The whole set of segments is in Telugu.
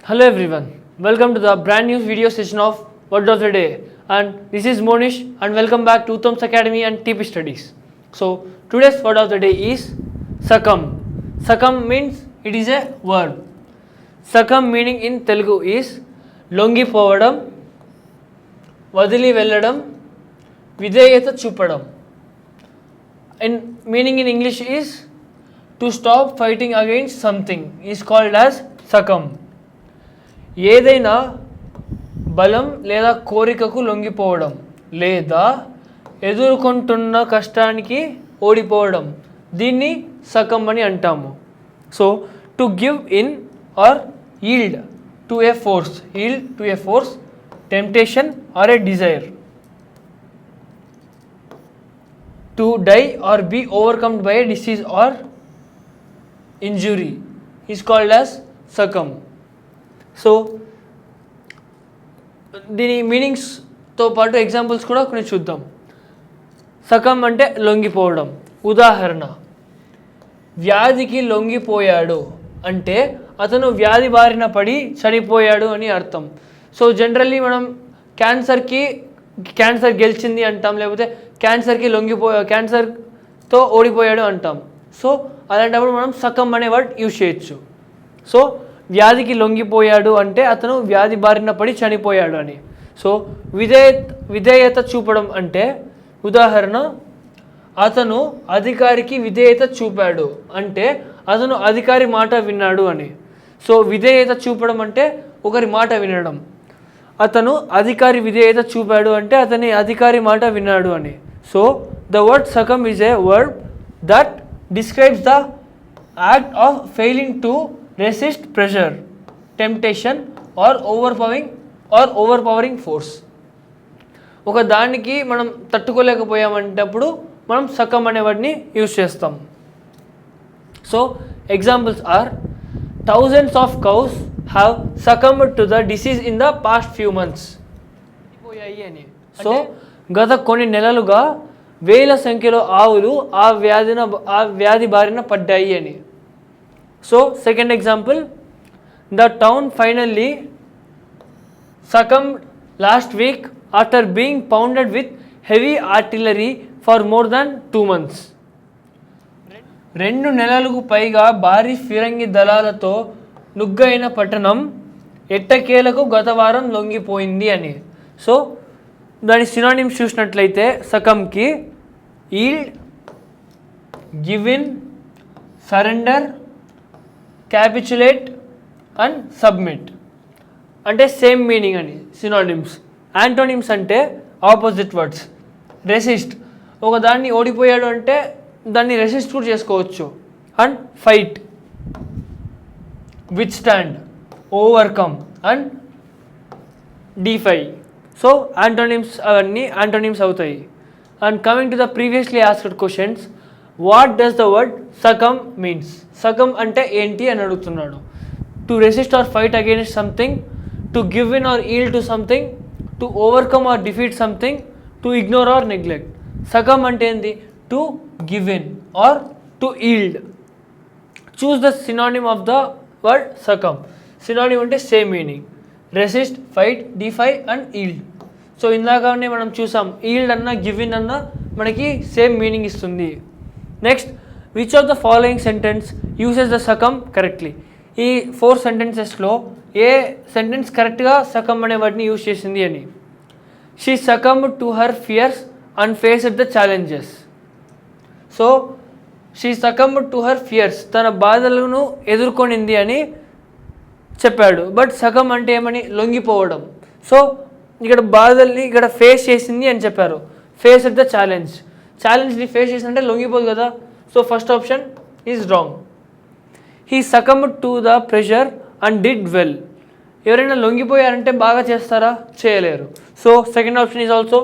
Hello everyone, welcome to the brand new video session of Word of the Day, and this is Monish and welcome back to Uttam's Academy and TP Studies. So today's word of the day is succumb. Succumb means it is a verb. Succumb meaning in Telugu is లొంగిపోవడం, వదిలి వెళ్ళడం, విధేయత చూపడం. And meaning in English is to stop fighting against something is called as succumb. ఏదైనా బలం లేదా కోరికకు లొంగిపోవడం లేదా ఎదుర్కొంటున్న కష్టానికి ఓడిపోవడం, దీన్ని సకమ్ అని అంటాము. So to give in or yield to a force, temptation or a desire. To die or be overcome by a disease or injury is called as succumb. So దీని మీనింగ్స్తో పాటు ఎగ్జాంపుల్స్ కూడా కొన్ని చూద్దాం. సకమ్ అంటే లొంగిపోవడం. ఉదాహరణ, వ్యాధికి లొంగిపోయాడు అంటే అతను వ్యాధి బారిన పడి చనిపోయాడు అని అర్థం. సో జనరల్లీ మనం క్యాన్సర్ గెలిచింది అంటాం, లేకపోతే క్యాన్సర్తో ఓడిపోయాడు అంటాం. సో అలాంటప్పుడు మనం సకమ్ అనే వర్డ్ యూజ్ చేయొచ్చు. సో వ్యాధికి లొంగిపోయాడు అంటే అతను వ్యాధి బారిన పడి చనిపోయాడు అని. సో విధేయత చూపడం అంటే ఉదాహరణ, అతను అధికారికి విధేయత చూపాడు అంటే అతను అధికారి మాట విన్నాడు అని. సో విధేయత చూపడం అంటే ఒకరి మాట వినడం. అతను అధికారి విధేయత చూపాడు అంటే అతని అధికారి మాట విన్నాడు అని. So the word succumb is a word that describes the act of failing to resist pressure, temptation or overpowering force. ఒక దానికి మనం తట్టుకోలేకపోయామంటప్పుడు మనం సకమ్ అనే వర్డ్ని యూజ్ చేస్తాం. So examples are, thousands of cows have succumbed to the disease in the past few months. So గత కొన్ని నెలలుగా వేల సంఖ్యలో ఆవులు ఆ వ్యాధి బారిన పడ్డాయి అని. So second example, the town finally succumbed last week after being pounded with heavy artillery for more than 2 months. 2 నెలలకు పైగా భారీ ఫిరంగి దళాలతో నుగ్గైన పట్టణం ఎట్టకేలకు గత వారం లొంగిపోయింది అని. సో దాని సినానిమ్స్ చూసినట్లయితే సకమ్కి yield, give in, surrender, capitulate and submit అంటే సేమ్ మీనింగ్ అని సినానిమ్స్. యాంటోనిమ్స్ అంటే ఆపోజిట్ వర్డ్స్. రెసిస్ట్, ఒక దాన్ని ఓడిపోయాడు అంటే దాన్ని రెసిస్ట్ కూడా చేసుకోవచ్చు. And fight, with stand, overcome and defy. So అవన్నీ యాంటోనిమ్స్ అవుతాయి. And coming to the previously asked questions, what does the word succumb means? Succumb అంటే ఏంటి అని అడుగుతున్నాడు. To resist or fight against something, to give in or yield to something, to overcome or defeat something, to ignore or neglect. Succumb అంటే ఏంటి? To give in or to yield. Choose the synonym of the word succumb. Synonym అంటే same meaning, resist, fight, defy and yield. So ఇందాకనే మనం చూసాం, ఈల్డ్ అన్న గివ్ ఇన్ అన్న మనకి సేమ్ మీనింగ్ ఇస్తుంది. Next, which of the following sentence uses the succumb correctly? ఈ 4 సెంటెన్సెస్లో ఏ సెంటెన్స్ కరెక్ట్గా సకమ్ అనే వర్డ్ని యూజ్ చేసింది అని. She succumbed to her fears and faced the challenges. So she succumbed to her fears, తన బాధలను ఎదుర్కొనింది అని చెప్పాడు. బట్ సకమ్ అంటే ఏమని? లొంగిపోవడం. సో ఇక్కడ బాధల్ని ఇక్కడ ఫేస్ చేసింది అని చెప్పారు. ఫేస్డ్ ద ఛాలెంజ్ని ఫేస్ చేసిందంటే లొంగిపోదు కదా. So first option is wrong. He succumbed to the pressure and did well. ఎవరైనా లొంగిపోయారంటే బాగా చేస్తారా? చేయలేరు. So second option is also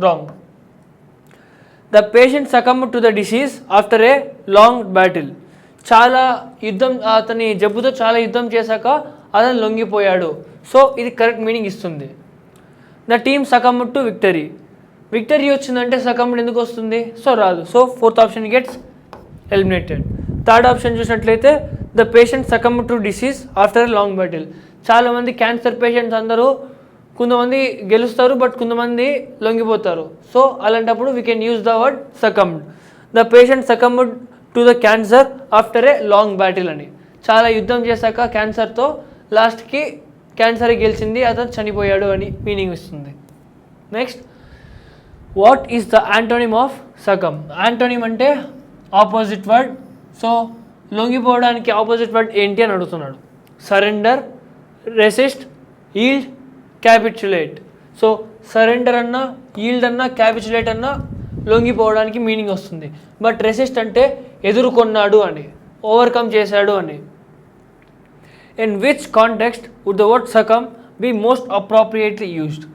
wrong. The patient succumbed to the disease after a long battle. అతని జబ్బుతో చాలా యుద్ధం చేశాక అతను లొంగిపోయాడు. సో ఇది కరెక్ట్ మీనింగ్ ఇస్తుంది. The team succumbed to victory. Victory వచ్చిందంటే సకమ్డ్ ఎందుకు వస్తుంది? సో రాదు. So fourth option gets eliminated. Third option చూసినట్లయితే the patient succumbed to disease after a long battle. చాలామంది క్యాన్సర్ పేషెంట్స్ అందరూ కొంతమంది గెలుస్తారు బట్ కొంతమంది లొంగిపోతారు. సో అలాంటప్పుడు we can use the word succumbed. The patient succumbed to the cancer after a long battle అని. చాలా యుద్ధం చేశాక క్యాన్సర్తో లాస్ట్కి క్యాన్సర్ గెలిచింది, అతను చనిపోయాడు అని మీనింగ్ వస్తుంది. Next, what is the antonym of succumb? Antonym అంటే ఆపోజిట్ వర్డ్. సో లొంగిపోవడానికి ఆపోజిట్ వర్డ్ ఏంటి అని అడుగుతున్నాడు. Surrender, resist, yield, capitulate. So surrender అన్నా, ఈల్డ్ అన్నా, క్యాపిచులేట్ అన్నా లొంగిపోవడానికి మీనింగ్ వస్తుంది. బట్ రెసిస్ట్ అంటే ఎదుర్కొన్నాడు అని, ఓవర్కమ్ చేశాడు అని. In which context would the word succumb be most appropriately used?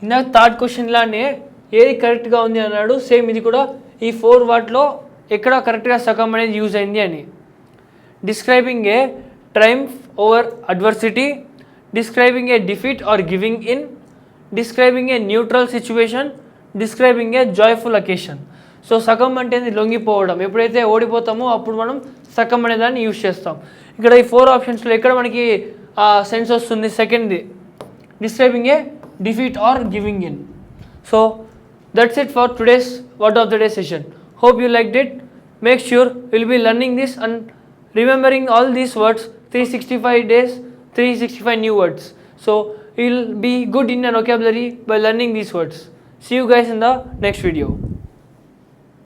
ఇందాక థర్డ్ క్వశ్చన్లానే ఏది కరెక్ట్గా ఉంది అన్నాడు, సేమ్ ఇది కూడా ఈ 4 వాటిలో ఎక్కడ కరెక్ట్గా సకమ్ అనేది యూజ్ అయింది అని. Describing a triumph over adversity, describing a defeat or giving in, describing a neutral situation, describing a joyful occasion. So succumb అంటే లొంగిపోవడం. ఎప్పుడైతే ఓడిపోతామో అప్పుడు మనం సకమ్ అనే దాన్ని యూజ్ చేస్తాం. ఇక్కడ ఈ 4 ఆప్షన్స్లో ఎక్కడ మనకి సెన్స్ వస్తుంది? సెకండ్ది, describing a defeat or giving in. So that's it for today's word of the day session. Hope you liked it. Make sure you'll be learning this and remembering all these words 365 days, 365 new words. So you'll be good in an vocabulary by learning these words. See you guys in the next video.